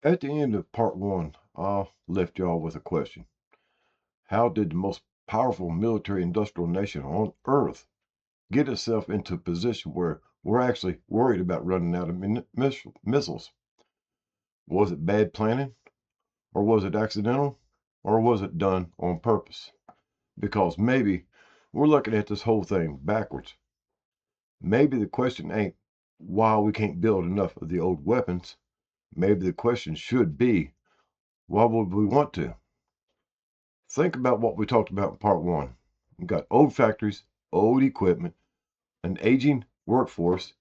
At the end of part one, I'll left y'all with a question. How did the most powerful military industrial nation on earth get itself into a position where we're actually worried about running out of missiles? Was it bad planning? Or was it accidental? Or was it done on purpose? Because maybe we're looking at this whole thing backwards. Maybe the question ain't why we can't build enough of the old weapons. Maybe the question should be, why would we want to? Think about what we talked about in part one. We've got old factories, old equipment, an aging workforce,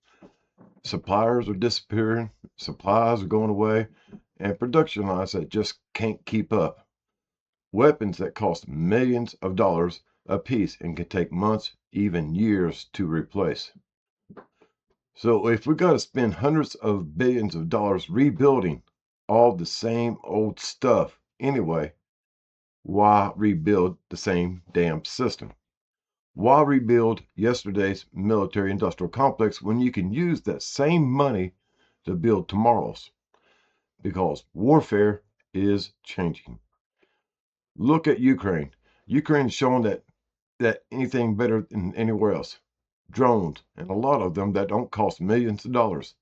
suppliers are disappearing, supplies are going away, and production lines that just can't keep up. Weapons that cost millions of dollars a piece and can take months, even years to replace. So if we got to spend hundreds of billions of dollars rebuilding all the same old stuff anyway, why rebuild the same damn system? Why rebuild yesterday's military industrial complex when you can use that same money to build tomorrow's? Because warfare is changing. Look at Ukraine. Ukraine's shown that anything better than anywhere else. Drones, and a lot of them that don't cost millions of dollars.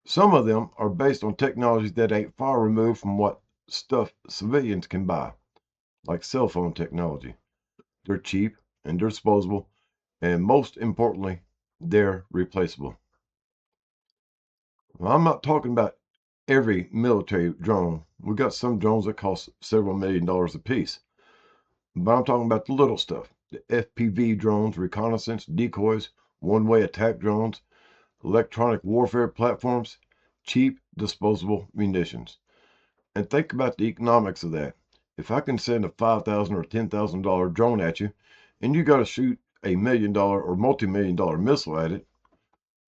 Some of them are based on technologies that ain't far removed from what stuff civilians can buy, like cell phone technology. They're cheap and they're disposable, and most importantly, they're replaceable. Well, I'm not talking about every military drone. We got some drones that cost several $1 million a piece, but I'm talking about the little stuff. The FPV drones, reconnaissance, decoys, one-way attack drones, electronic warfare platforms, cheap, disposable munitions. And think about the economics of that. If I can send a $5,000 or $10,000 drone at you, and you got to shoot a $1 million or multi-million-dollar missile at it,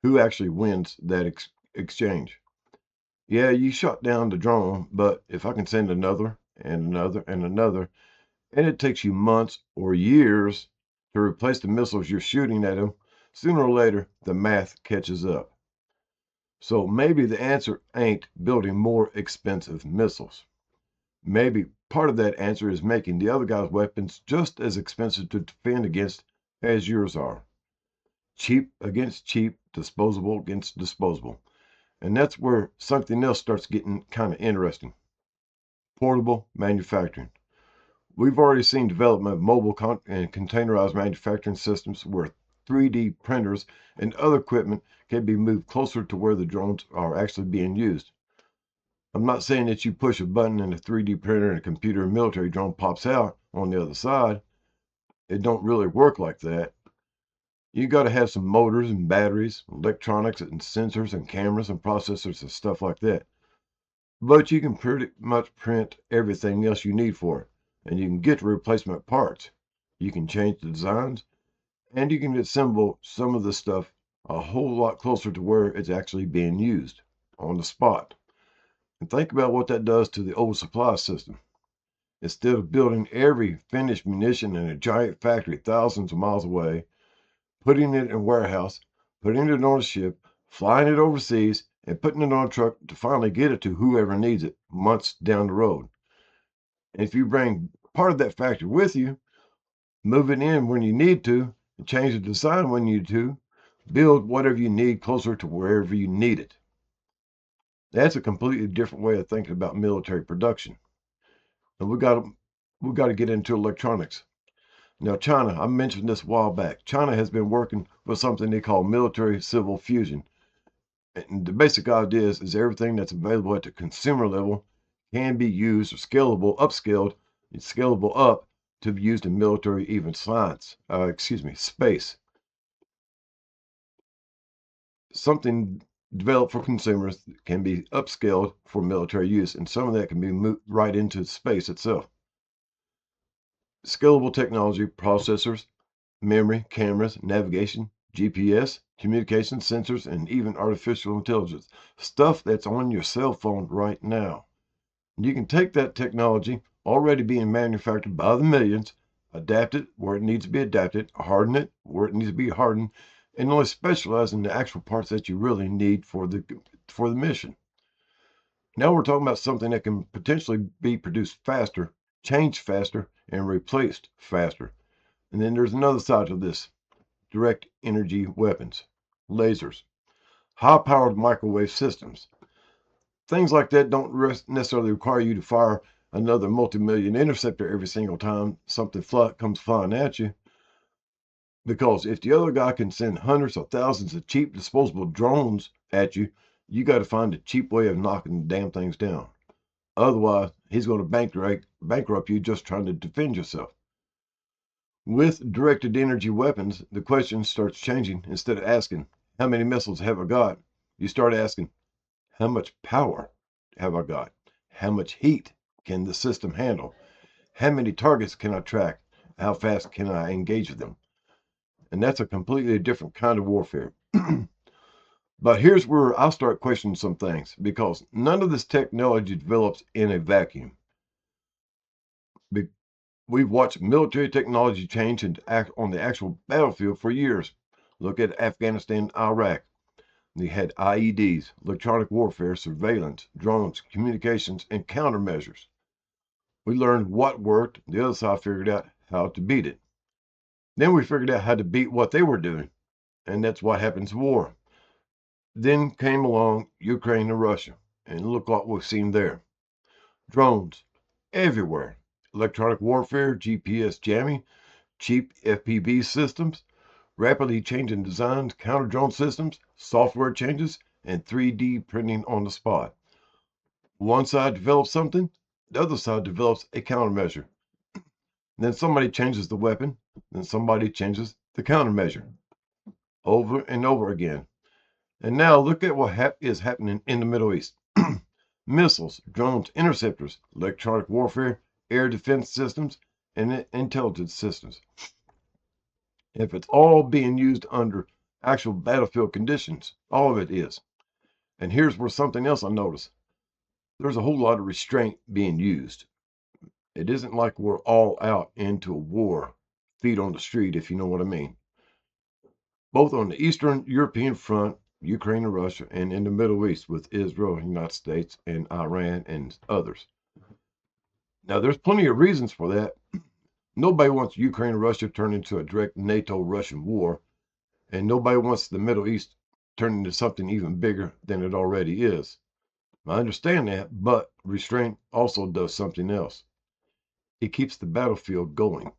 who actually wins that exchange? Yeah, you shot down the drone, but if I can send another and another and another, and it takes you months or years to replace the missiles you're shooting at them, sooner or later the math catches up. So maybe the answer ain't building more expensive missiles. Maybe part of that answer is making the other guy's weapons just as expensive to defend against as yours are. Cheap against cheap, disposable against disposable. And that's where something else starts getting kind of interesting. Portable manufacturing. We've already seen development of mobile and containerized manufacturing systems where 3D printers and other equipment can be moved closer to where the drones are actually being used. I'm not saying that you push a button and a 3D printer and a computer and military drone pops out on the other side. It don't really work like that. You got to have some motors and batteries, electronics and sensors and cameras and processors and stuff like that. But you can pretty much print everything else you need for it, and you can get the replacement parts. You can change the designs, and you can assemble some of the stuff a whole lot closer to where it's actually being used on the spot. And think about what that does to the old supply system. Instead of building every finished munition in a giant factory thousands of miles away, putting it in a warehouse, putting it on a ship, flying it overseas, and putting it on a truck to finally get it to whoever needs it months down the road. And if you bring part of that factory with you, move it in when you need to, and change the design when you need to, build whatever you need closer to wherever you need it. That's a completely different way of thinking about military production. And we got to get into electronics. Now, China, I mentioned this a while back. China has been working with something they call military civil fusion. And the basic idea is everything that's available at the consumer level can be used or scalable, upscaled, and scalable up to be used in military, even space. Something developed for consumers can be upscaled for military use, and some of that can be moved right into space itself. Scalable technology, processors, memory, cameras, navigation, GPS, communication sensors, and even artificial intelligence. Stuff that's on your cell phone right now. You can take that technology already being manufactured by the millions, adapt it where it needs to be adapted, harden it where it needs to be hardened, and only specialize in the actual parts that you really need for the mission. Now we're talking about something that can potentially be produced faster, changed faster, and replaced faster. And then there's another side to this: direct energy weapons, lasers, high powered microwave systems. Things like that don't necessarily require you to fire another multi-million interceptor every single time something comes flying at you. Because if the other guy can send hundreds or thousands of cheap disposable drones at you, you got to find a cheap way of knocking the damn things down. Otherwise, he's going to bankrupt you just trying to defend yourself. With directed energy weapons, the question starts changing. Instead of asking, how many missiles have I got? You start asking, how much power have I got? How much heat can the system handle? How many targets can I track? How fast can I engage them? And that's a completely different kind of warfare. But here's where I'll start questioning some things, because none of this technology develops in a vacuum. We've watched military technology change and act on the actual battlefield for years. Look at Afghanistan and Iraq. They had IEDs, electronic warfare, surveillance, drones, communications, and countermeasures. We learned what worked. The other side figured out how to beat it. Then we figured out how to beat what they were doing. And that's what happens in war. Then came along Ukraine and Russia. And look what we've seen there. Drones everywhere. Electronic warfare, GPS jamming, cheap FPV systems, rapidly changing designs, counter drone systems, software changes, and 3D printing on the spot. One side develops something, the other side develops a countermeasure. Then somebody changes the weapon, then somebody changes the countermeasure. Over and over again. And now look at what is happening in the Middle East. Missiles, drones, interceptors, electronic warfare, air defense systems, and intelligence systems. If it's all being used under actual battlefield conditions, all of it is. And here's where something else I noticed. There's a whole lot of restraint being used. It isn't like we're all out into a war, feet on the street, if you know what I mean. Both on the Eastern European front, Ukraine and Russia, and in the Middle East with Israel, United States, and Iran and others. Now, there's plenty of reasons for that. Nobody wants Ukraine and Russia turned into a direct NATO-Russian war, and nobody wants the Middle East turned into something even bigger than it already is. I understand that, but restraint also does something else. It keeps the battlefield going.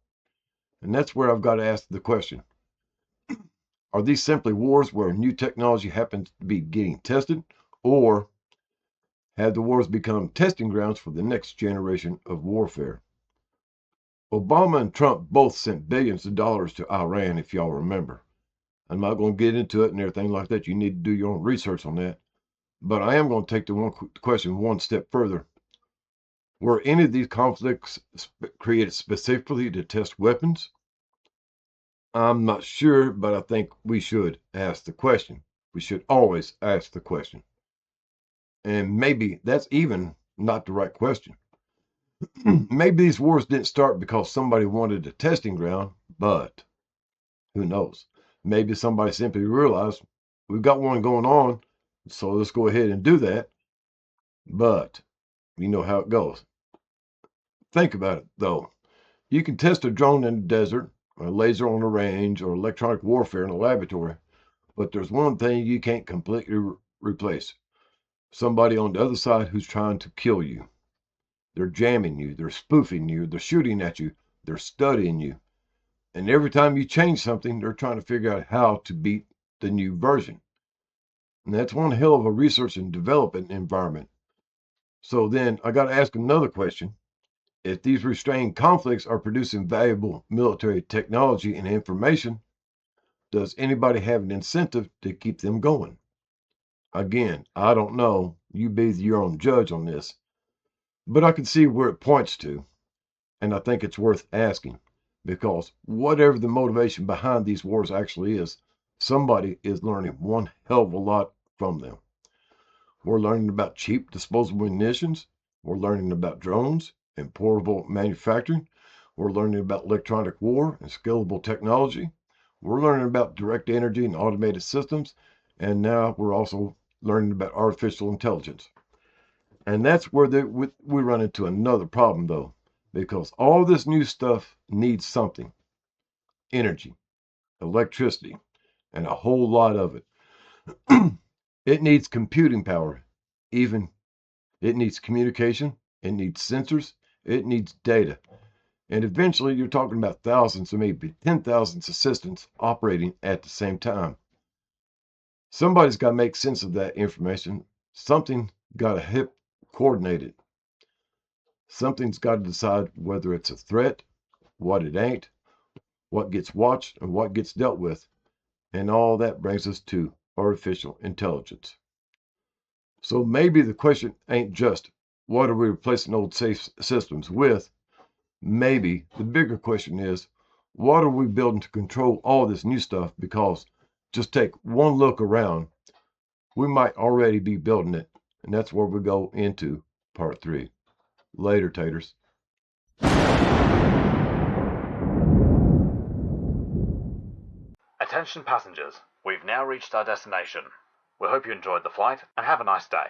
And that's where I've got to ask the question. Are these simply wars where new technology happens to be getting tested, or have the wars become testing grounds for the next generation of warfare? Obama and Trump both sent billions of dollars to Iran, if y'all remember. I'm not going to get into it and everything like that. You need to do your own research on that. But I am going to take the question one step further. Were any of these conflicts created specifically to test weapons? I'm not sure, but I think we should ask the question. We should always ask the question. And maybe that's even not the right question. Maybe these wars didn't start because somebody wanted a testing ground, but who knows? Maybe somebody simply realized we've got one going on, so let's go ahead and do that. But you know how it goes. Think about it, though. You can test a drone in the desert, a laser on a range, or electronic warfare in a laboratory, but there's one thing you can't completely replace: somebody on the other side who's trying to kill you. They're jamming you, they're spoofing you, they're shooting at you, they're studying you. And every time you change something, they're trying to figure out how to beat the new version. And that's one hell of a research and development environment. So then I got to ask another question. If these restrained conflicts are producing valuable military technology and information, does anybody have an incentive to keep them going? Again, I don't know. You be your own judge on this. But I can see where it points to, and I think it's worth asking, because whatever the motivation behind these wars actually is, somebody is learning one hell of a lot from them. We're learning about cheap disposable munitions. We're learning about drones and portable manufacturing. We're learning about electronic war and scalable technology. We're learning about direct energy and automated systems. And now we're also learning about artificial intelligence. And that's where we run into another problem, though, because all this new stuff needs something: energy, electricity, and a whole lot of it. It needs computing power, even it needs communication, it needs sensors, it needs data. And eventually, you're talking about thousands or maybe 10,000 of systems operating at the same time. Somebody's got to make sense of that information. Something got to help coordinate it. Something's got to decide whether it's a threat, what it ain't, what gets watched, and what gets dealt with. And all that brings us to artificial intelligence. So maybe the question ain't just what are we replacing old safe systems with? Maybe the bigger question is what are we building to control all this new stuff? Because just take one look around, we might already be building it. And that's where we go into part 3. Later, taters. Attention passengers, we've now reached our destination. We hope you enjoyed the flight and have a nice day.